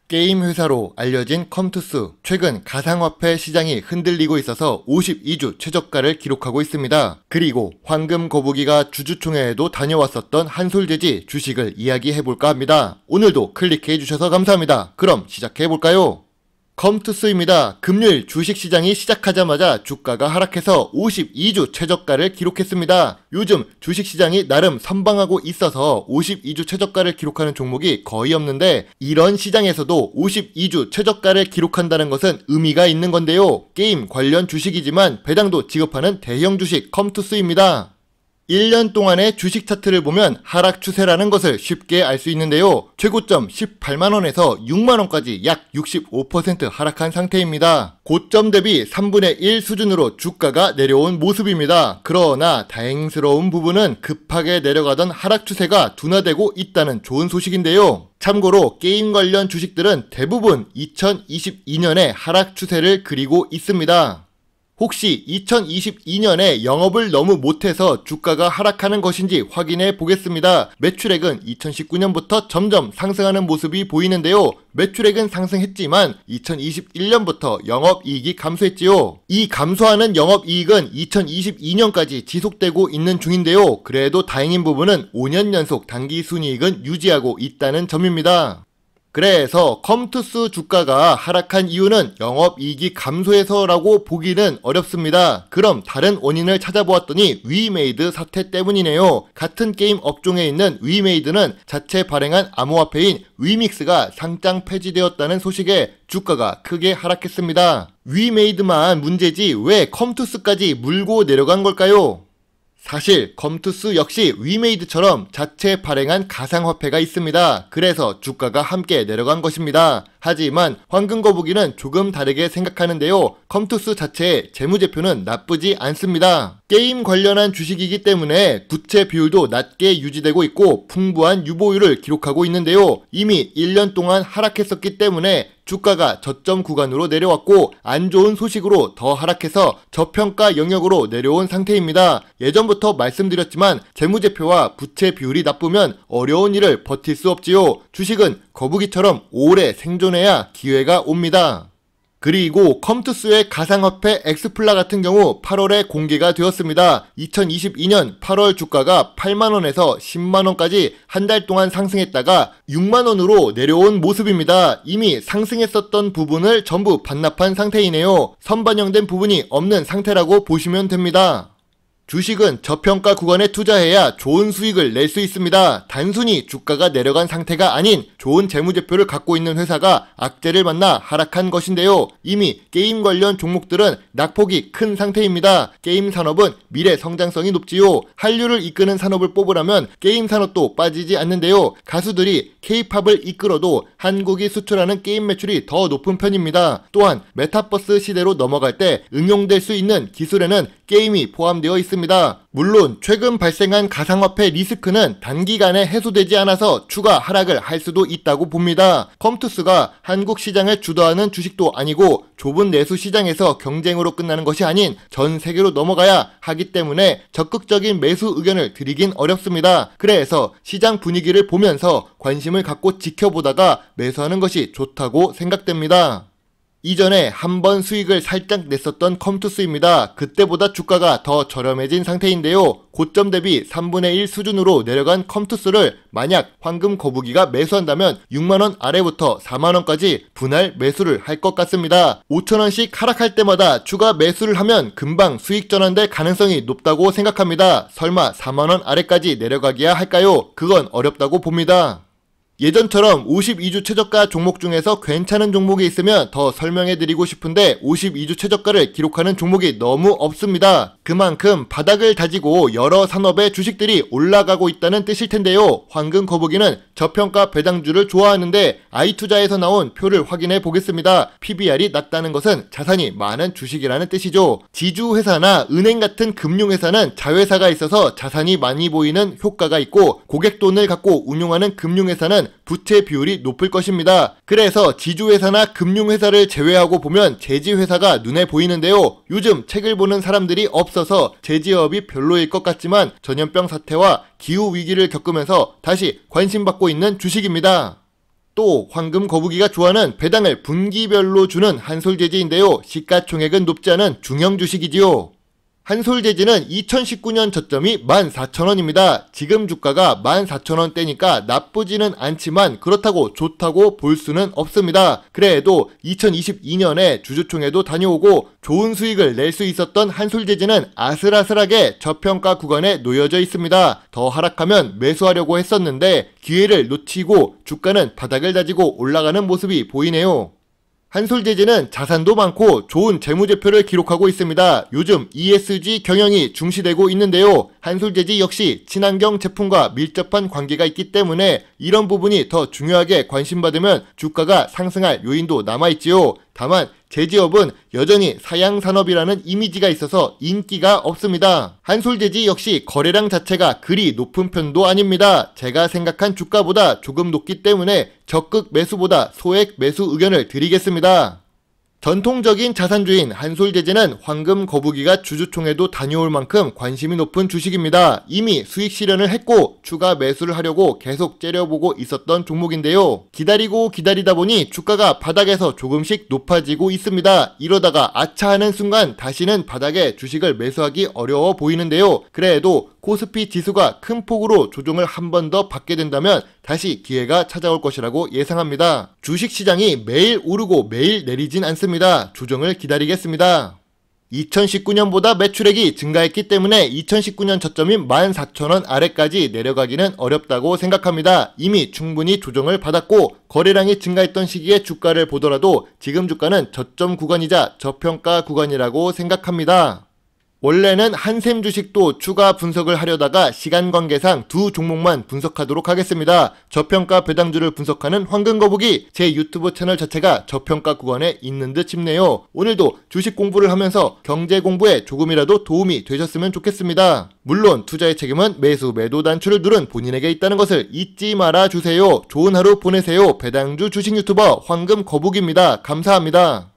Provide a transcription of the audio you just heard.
게임 회사로 알려진 컴투스, 최근 가상화폐 시장이 흔들리고 있어서 52주 최저가를 기록하고 있습니다. 그리고 황금 거북이가 주주총회에도 다녀왔었던 한솔재지 주식을 이야기해볼까 합니다. 오늘도 클릭해주셔서 감사합니다. 그럼 시작해볼까요? 컴투스입니다. 금요일 주식시장이 시작하자마자 주가가 하락해서 52주 최저가를 기록했습니다. 요즘 주식시장이 나름 선방하고 있어서 52주 최저가를 기록하는 종목이 거의 없는데, 이런 시장에서도 52주 최저가를 기록한다는 것은 의미가 있는 건데요. 게임 관련 주식이지만 배당도 지급하는 대형 주식 컴투스입니다. 1년 동안의 주식 차트를 보면 하락 추세라는 것을 쉽게 알 수 있는데요. 최고점 18만원에서 6만원까지 약 65% 하락한 상태입니다. 고점 대비 3분의 1 수준으로 주가가 내려온 모습입니다. 그러나 다행스러운 부분은 급하게 내려가던 하락 추세가 둔화되고 있다는 좋은 소식인데요. 참고로 게임 관련 주식들은 대부분 2022년에 하락 추세를 그리고 있습니다. 혹시 2022년에 영업을 너무 못해서 주가가 하락하는 것인지 확인해 보겠습니다. 매출액은 2019년부터 점점 상승하는 모습이 보이는데요. 매출액은 상승했지만 2021년부터 영업이익이 감소했지요. 이 감소하는 영업이익은 2022년까지 지속되고 있는 중인데요. 그래도 다행인 부분은 5년 연속 당기순이익은 유지하고 있다는 점입니다. 그래서 컴투스 주가가 하락한 이유는 영업이익이 감소해서라고 보기는 어렵습니다. 그럼 다른 원인을 찾아보았더니 위메이드 사태 때문이네요. 같은 게임 업종에 있는 위메이드는 자체 발행한 암호화폐인 위믹스가 상장 폐지되었다는 소식에 주가가 크게 하락했습니다. 위메이드만 문제지 왜 컴투스까지 물고 내려간 걸까요? 사실 컴투스 역시 위메이드처럼 자체 발행한 가상화폐가 있습니다. 그래서 주가가 함께 내려간 것입니다. 하지만 황금거북이는 조금 다르게 생각하는데요. 컴투스 자체의 재무제표는 나쁘지 않습니다. 게임 관련한 주식이기 때문에 부채 비율도 낮게 유지되고 있고 풍부한 유보율을 기록하고 있는데요. 이미 1년 동안 하락했었기 때문에 주가가 저점 구간으로 내려왔고 안 좋은 소식으로 더 하락해서 저평가 영역으로 내려온 상태입니다. 예전부터 말씀드렸지만 재무제표와 부채 비율이 나쁘면 어려운 일을 버틸 수 없지요. 주식은 거북이처럼 오래 생존해야 기회가 옵니다. 그리고 컴투스의 가상화폐 엑스플라 같은 경우 8월에 공개가 되었습니다. 2022년 8월 주가가 8만원에서 10만원까지 한 달 동안 상승했다가 6만원으로 내려온 모습입니다. 이미 상승했었던 부분을 전부 반납한 상태이네요. 선반영된 부분이 없는 상태라고 보시면 됩니다. 주식은 저평가 구간에 투자해야 좋은 수익을 낼 수 있습니다. 단순히 주가가 내려간 상태가 아닌 좋은 재무제표를 갖고 있는 회사가 악재를 만나 하락한 것인데요. 이미 게임 관련 종목들은 낙폭이 큰 상태입니다. 게임 산업은 미래 성장성이 높지요. 한류를 이끄는 산업을 뽑으라면 게임 산업도 빠지지 않는데요. 가수들이 K-팝을 이끌어도 한국이 수출하는 게임 매출이 더 높은 편입니다. 또한 메타버스 시대로 넘어갈 때 응용될 수 있는 기술에는 게임이 포함되어 있습니다. 물론 최근 발생한 가상화폐 리스크는 단기간에 해소되지 않아서 추가 하락을 할 수도 있다고 봅니다. 컴투스가 한국 시장을 주도하는 주식도 아니고 좁은 내수 시장에서 경쟁으로 끝나는 것이 아닌 전 세계로 넘어가야 하기 때문에 적극적인 매수 의견을 드리긴 어렵습니다. 그래서 시장 분위기를 보면서 관심을 갖고 지켜보다가 매수하는 것이 좋다고 생각됩니다. 이전에 한번 수익을 살짝 냈었던 컴투스입니다. 그때보다 주가가 더 저렴해진 상태인데요. 고점 대비 3분의 1 수준으로 내려간 컴투스를 만약 황금거북이가 매수한다면 6만원 아래부터 4만원까지 분할 매수를 할 것 같습니다. 5천원씩 하락할 때마다 추가 매수를 하면 금방 수익 전환될 가능성이 높다고 생각합니다. 설마 4만원 아래까지 내려가기야 할까요? 그건 어렵다고 봅니다. 예전처럼 52주 최저가 종목 중에서 괜찮은 종목이 있으면 더 설명해드리고 싶은데 52주 최저가를 기록하는 종목이 너무 없습니다. 그만큼 바닥을 다지고 여러 산업의 주식들이 올라가고 있다는 뜻일 텐데요. 황금거북이는 저평가 배당주를 좋아하는데 아이투자에서 나온 표를 확인해 보겠습니다. PBR이 낮다는 것은 자산이 많은 주식이라는 뜻이죠. 지주회사나 은행 같은 금융회사는 자회사가 있어서 자산이 많이 보이는 효과가 있고 고객 돈을 갖고 운용하는 금융회사는 부채 비율이 높을 것입니다. 그래서 지주회사나 금융회사를 제외하고 보면 제지회사가 눈에 보이는데요. 요즘 책을 보는 사람들이 없어서 제지업이 별로일 것 같지만 전염병 사태와 기후위기를 겪으면서 다시 관심받고 있는 주식입니다. 또 황금 거북이가 좋아하는 배당을 분기별로 주는 한솔재지인데요. 시가총액은 높지 않은 중형 주식이지요. 한솔재지는 2019년 저점이 14,000원입니다. 지금 주가가 14,000원대니까 나쁘지는 않지만 그렇다고 좋다고 볼 수는 없습니다. 그래도 2022년에 주주총회도 다녀오고 좋은 수익을 낼 수 있었던 한솔재지는 아슬아슬하게 저평가 구간에 놓여져 있습니다. 더 하락하면 매수하려고 했었는데 기회를 놓치고 주가는 바닥을 다지고 올라가는 모습이 보이네요. 한솔재지는 자산도 많고 좋은 재무제표를 기록하고 있습니다. 요즘 ESG 경영이 중시되고 있는데요. 한솔재지 역시 친환경 제품과 밀접한 관계가 있기 때문에 이런 부분이 더 중요하게 관심받으면 주가가 상승할 요인도 남아있지요. 다만 제지업은 여전히 사양산업이라는 이미지가 있어서 인기가 없습니다. 한솔재지 역시 거래량 자체가 그리 높은 편도 아닙니다. 제가 생각한 주가보다 조금 높기 때문에 적극 매수보다 소액 매수 의견을 드리겠습니다. 전통적인 자산주인 한솔재지는 황금 거북이가 주주총회도 다녀올 만큼 관심이 높은 주식입니다. 이미 수익 실현을 했고 추가 매수를 하려고 계속 째려보고 있었던 종목인데요. 기다리고 기다리다 보니 주가가 바닥에서 조금씩 높아지고 있습니다. 이러다가 아차 하는 순간 다시는 바닥에 주식을 매수하기 어려워 보이는데요. 그래도 코스피 지수가 큰 폭으로 조정을 한 번 더 받게 된다면 다시 기회가 찾아올 것이라고 예상합니다. 주식시장이 매일 오르고 매일 내리진 않습니다. 조정을 기다리겠습니다. 2019년보다 매출액이 증가했기 때문에 2019년 저점인 14,000원 아래까지 내려가기는 어렵다고 생각합니다. 이미 충분히 조정을 받았고 거래량이 증가했던 시기의 주가를 보더라도 지금 주가는 저점 구간이자 저평가 구간이라고 생각합니다. 원래는 한샘 주식도 추가 분석을 하려다가 시간 관계상 두 종목만 분석하도록 하겠습니다. 저평가 배당주를 분석하는 황금거북이, 제 유튜브 채널 자체가 저평가 구간에 있는 듯 싶네요. 오늘도 주식 공부를 하면서 경제 공부에 조금이라도 도움이 되셨으면 좋겠습니다. 물론 투자의 책임은 매수 매도 단추를 누른 본인에게 있다는 것을 잊지 말아주세요. 좋은 하루 보내세요. 배당주 주식 유튜버 황금거북입니다. 감사합니다.